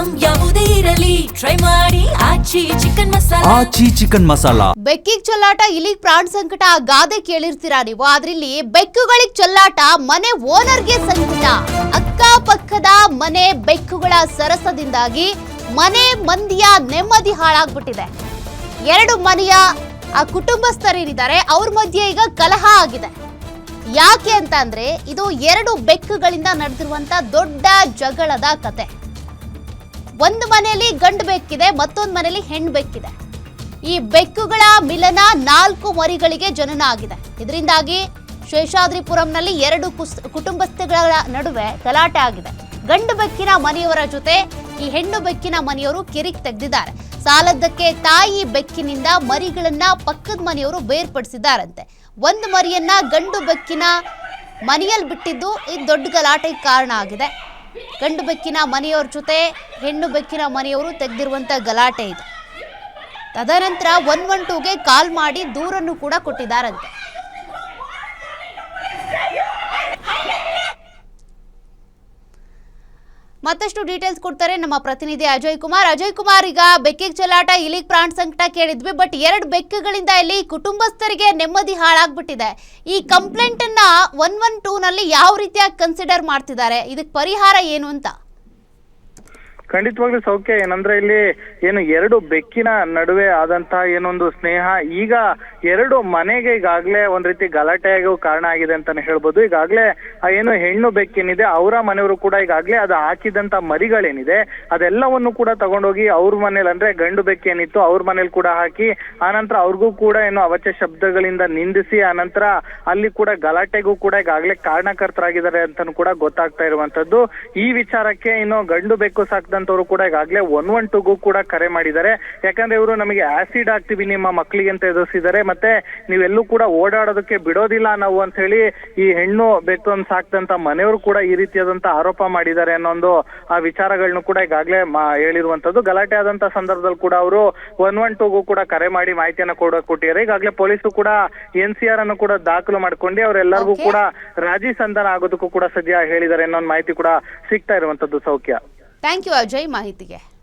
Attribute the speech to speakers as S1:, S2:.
S1: Item ಯಾವುದೇ ಇರಲಿ try ಮಾಡಿ ಆಚಿ ಚಿಕನ್ ಮಸಾಲಾ.
S2: ಬೆಕ್ಕಿಗ್ ಚಲ್ಲಾಟ ಇಲಿಗ್ ಪ್ರಾಣ ಸಂಕಟ ಗಾದೆ ಕೇಳಿರ್ತೀರಾ ನೀವು. ಆದ್ರಲ್ಲಿ ಬೆಕ್ಕುಗಳಿಗೆ ಚಲ್ಲಾಟ ಮನೆ ಓನರ್ಗೆ ಸಂಕಟ. ಅಕ್ಕಪಕ್ಕದ ಮನೆ ಬೆಕ್ಕುಗಳ ಸರಸದಿಂದಾಗಿ ಮನೆ ಮಂದಿಯ ನೆಮ್ಮದಿ ಹಾಳಾಗ್ಬಿಟ್ಟಿದೆ. ಎರಡು ಮನೆಯ ಕುಟುಂಬಸ್ಥರೇನಿದ್ದಾರೆ ಅವ್ರ ಮಧ್ಯೆ ಈಗ ಕಲಹ ಆಗಿದೆ. ಯಾಕೆ ಅಂತ ಅಂದ್ರೆ ಇದು ಎರಡು ಬೆಕ್ಕುಗಳಿಂದ ನಡೆದಿರುವಂತ ದೊಡ್ಡ ಜಗಳದ ಕತೆ. ಒಂದು ಮನೆಯಲ್ಲಿ ಗಂಡು ಬೆಕ್ಕಿದೆ, ಮತ್ತೊಂದು ಮನೆಯಲ್ಲಿ ಹೆಣ್ಣು ಬೆಕ್ಕಿದೆ. ಈ ಬೆಕ್ಕುಗಳ ಮಿಲನ 4 ಮರಿಗಳಿಗೆ ಜನನ ಆಗಿದೆ. ಇದರಿಂದಾಗಿ ಶೇಷಾದ್ರಿಪುರಂನಲ್ಲಿ ಎರಡು ಕುಟುಂಬಸ್ಥಗಳ ನಡುವೆ ಗಲಾಟೆ ಆಗಿದೆ. ಗಂಡು ಬೆಕ್ಕಿನ ಮನೆಯವರ ಜೊತೆ ಈ ಹೆಣ್ಣು ಬೆಕ್ಕಿನ ಮನೆಯವರು ಕಿರಿಕ್ ತೆಗೆದಿದ್ದಾರೆ. ಸಾಲದ್ದಕ್ಕೆ ತಾಯಿ ಬೆಕ್ಕಿನಿಂದ ಮರಿಗಳನ್ನ ಪಕ್ಕದ ಮನೆಯವರು ಬೇರ್ಪಡಿಸಿದ್ದಾರಂತೆ. ಒಂದು ಮರಿಯನ್ನ ಗಂಡು ಬೆಕ್ಕಿನ ಮನೆಯಲ್ಲಿ ಬಿಟ್ಟಿದ್ದು ಇದು ದೊಡ್ಡ ಗಲಾಟೆಗೆ ಕಾರಣ ಆಗಿದೆ. ಗಂಡು ಬೆಕ್ಕಿನ ಮನೆಯವ್ರ ಜೊತೆ ಹೆಣ್ಣು ಬೆಕ್ಕಿನ ಮನೆಯವರು ತೆಗೆದಿರುವಂತ ಗಲಾಟೆ ಇದೆ. ತದನಂತರ 112ಗೆ ಕಾಲ್ ಮಾಡಿ ದೂರನ್ನು ಕೂಡ ಕೊಟ್ಟಿದ್ದಾರಂತೆ. ಮತ್ತಷ್ಟು ಡೀಟೇಲ್ಸ್ ಕೊಡ್ತಾರೆ ನಮ್ಮ ಪ್ರತಿನಿಧಿ ಅಜಯ್ ಕುಮಾರ್. ಈಗ ಬೆಕ್ಕಿಗೆ ಚಲಾಟ ಇಲಿಗೆ ಪ್ರಾಣ ಸಂಕಟ ಕೇಳಿದ್ವಿ, ಬಟ್ ಎರಡು ಬೆಕ್ಕುಗಳಿಂದ ಇಲ್ಲಿ ಕುಟುಂಬಸ್ಥರಿಗೆ ನೆಮ್ಮದಿ ಹಾಳಾಗ್ಬಿಟ್ಟಿದೆ. ಈ ಕಂಪ್ಲೇಂಟ್ ಅನ್ನ 112 ನಲ್ಲಿ ಯಾವ ರೀತಿಯಾಗಿ ಕನ್ಸಿಡರ್ ಮಾಡ್ತಿದ್ದಾರೆ, ಇದಕ್ಕೆ ಪರಿಹಾರ ಏನು ಅಂತ?
S3: ಖಂಡಿತವಾಗ್ಲೂ ಸೌಖ್ಯ. ಏನಂದ್ರೆ ಇಲ್ಲಿ ಏನು ಎರಡು ಬೆಕ್ಕಿನ ನಡುವೆ ಆದಂತಹ ಏನೊಂದು ಸ್ನೇಹ ಈಗ ಎರಡು ಮನೆಗೆ ಈಗಾಗ್ಲೇ ಒಂದ್ ರೀತಿ ಗಲಾಟೆಗೂ ಕಾರಣ ಆಗಿದೆ ಅಂತಾನೆ ಹೇಳ್ಬೋದು. ಈಗಾಗ್ಲೇ ಏನು ಹೆಣ್ಣು ಬೆಕ್ಕಿನಿದೆ ಅವರ ಮನೆಯವರು ಕೂಡ ಈಗಾಗ್ಲೇ ಅದು ಹಾಕಿದಂತ ಮರಿಗಳೇನಿದೆ ಅದೆಲ್ಲವನ್ನು ಕೂಡ ತಗೊಂಡೋಗಿ ಅವ್ರ ಮನೇಲಿ, ಅಂದ್ರೆ ಗಂಡು ಬೆಕ್ಕೇನಿತ್ತು ಅವ್ರ ಮನೇಲಿ ಕೂಡ ಹಾಕಿ ಆನಂತರ ಅವ್ರಿಗೂ ಕೂಡ ಏನು ಅವಾಚ್ಯ ಶಬ್ದಗಳಿಂದ ನಿಂದಿಸಿ ಆನಂತರ ಅಲ್ಲಿ ಕೂಡ ಗಲಾಟೆಗೂ ಕೂಡ ಈಗಾಗ್ಲೇ ಕಾರಣಕರ್ತರಾಗಿದ್ದಾರೆ ಅಂತಾನು ಕೂಡ ಗೊತ್ತಾಗ್ತಾ ಇರುವಂತದ್ದು. ಈ ವಿಚಾರಕ್ಕೆ ಇನ್ನು ಗಂಡು ಬೆಕ್ಕು ಸಾಕ್ದಂತವ್ರು ಕೂಡ ಈಗಾಗಲೇ 112ಗೂ ಕೂಡ ಕರೆ ಮಾಡಿದ್ದಾರೆ. ಯಾಕಂದ್ರೆ ಇವರು ನಮಗೆ ಆಸಿಡ್ ಹಾಕ್ತಿವಿ ನಿಮ್ಮ ಮಕ್ಕಳಿಗೆ ಅಂತ ಎದುರಿಸಿದ್ದಾರೆ, ಮತ್ತೆ ನೀವೆಲ್ಲೂ ಕೂಡ ಓಡಾಡೋದಕ್ಕೆ ಬಿಡೋದಿಲ್ಲ ನಾವು ಅಂತ ಹೇಳಿ ಈ ಹೆಣ್ಣು ಬೆಕ್ಕನ್ನು ಸಾಕ್ದಂತ ಮನೆಯವರು ಕೂಡ ಈ ರೀತಿಯಾದಂತ ಆರೋಪ ಮಾಡಿದ್ದಾರೆ ಅನ್ನೋ ಒಂದು ಆ ವಿಚಾರಗಳನ್ನು ಕೂಡ ಈಗಾಗಲೇ ಹೇಳಿರುವಂತದ್ದು. ಗಲಾಟೆ ಆದಂತ ಸಂದರ್ಭದಲ್ಲಿ ಕೂಡ ಅವರು 112ಗೂ ಕೂಡ ಕರೆ ಮಾಡಿ ಮಾಹಿತಿಯನ್ನ ಕೊಟ್ಟಿದ್ದಾರೆ. ಈಗಾಗಲೇ ಪೊಲೀಸರು ಕೂಡ NCR ಅನ್ನು ಕೂಡ ದಾಖಲು ಮಾಡ್ಕೊಂಡು ಅವರೆಲ್ಲರಿಗೂ ಕೂಡ ರಾಜಿ ಸಂಧಾನ ಆಗೋದಕ್ಕೂ ಕೂಡ ಸದ್ಯ ಹೇಳಿದ್ದಾರೆ ಅನ್ನೋ ಮಾಹಿತಿ ಕೂಡ ಸಿಗ್ತಾ ಇರುವಂತದ್ದು. ಸೌಖ್ಯ.
S2: ಥ್ಯಾಂಕ್ ಯು ಅಜಯ್ ಮಾಹಿತಿಗೆ.